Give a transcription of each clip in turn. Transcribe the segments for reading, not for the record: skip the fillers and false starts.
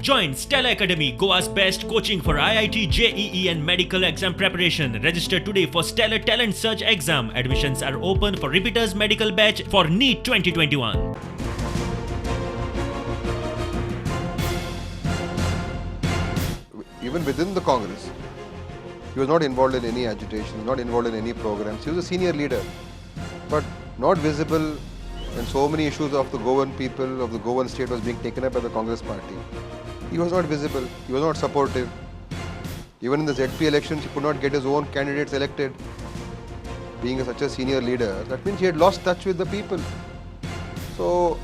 Join Stella Academy, Goa's best coaching for IIT, JEE and medical exam preparation. Register today for Stellar Talent Search exam. Admissions are open for repeaters medical batch for NEET 2021. Even within the Congress, he was not involved in any agitation, not involved in any programs. He was a senior leader, but not visible when so many issues of the Goan people, of the Goan state was being taken up by the Congress party. He was not visible, he was not supportive. Even in the ZP elections, he could not get his own candidates elected. Being such a senior leader, that means he had lost touch with the people. So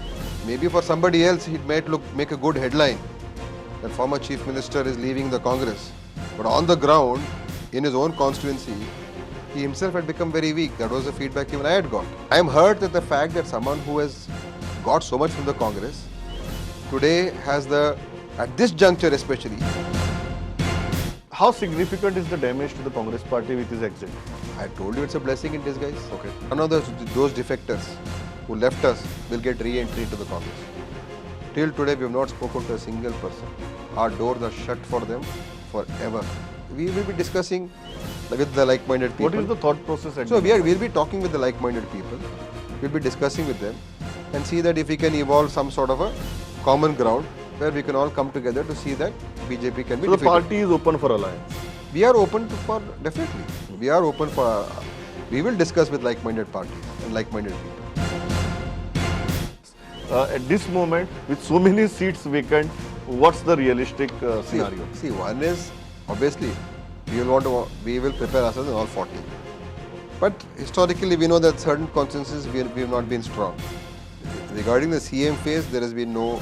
maybe for somebody else, it might make a good headline that former Chief Minister is leaving the Congress. But on the ground, in his own constituency, he himself had become very weak. That was the feedback even I had got. I am hurt at the fact that someone who has got so much from the Congress today has at this juncture especially. How significant is the damage to the Congress party with his exit? I told you it's a blessing in disguise. Okay. None of those defectors who left us will get re-entry into the Congress. Till today we have not spoken to a single person. Our doors are shut for them forever. We will be discussing with the like-minded people. What is the thought process? So we'll be talking with the like-minded people. We'll be discussing with them and see that if we can evolve some sort of a common ground where we can all come together to see that BJP can be defeated. So the party is open for alliance? We are open for, definitely. We are open for, we will discuss with like-minded parties and like-minded people. At this moment, with so many seats vacant, what's the realistic scenario? See, one is, obviously, we will prepare ourselves in all 40. But historically, we know that certain consensus we have not been strong. Regarding the CM phase, there has been no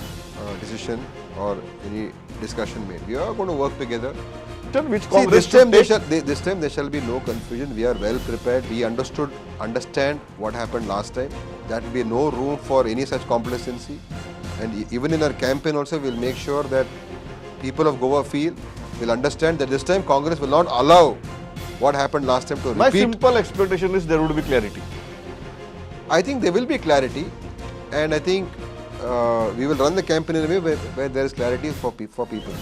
decision or any discussion made. We are going to work together. Which See, Congress this time there shall be no confusion. We are well prepared. We understand what happened last time. There will be no room for any such complacency. And even in our campaign also, we will make sure that people of Goa will understand that this time Congress will not allow what happened last time to repeat. My simple expectation is there would be clarity. I think there will be clarity, and I think we will run the campaign in a way where there is clarity for people.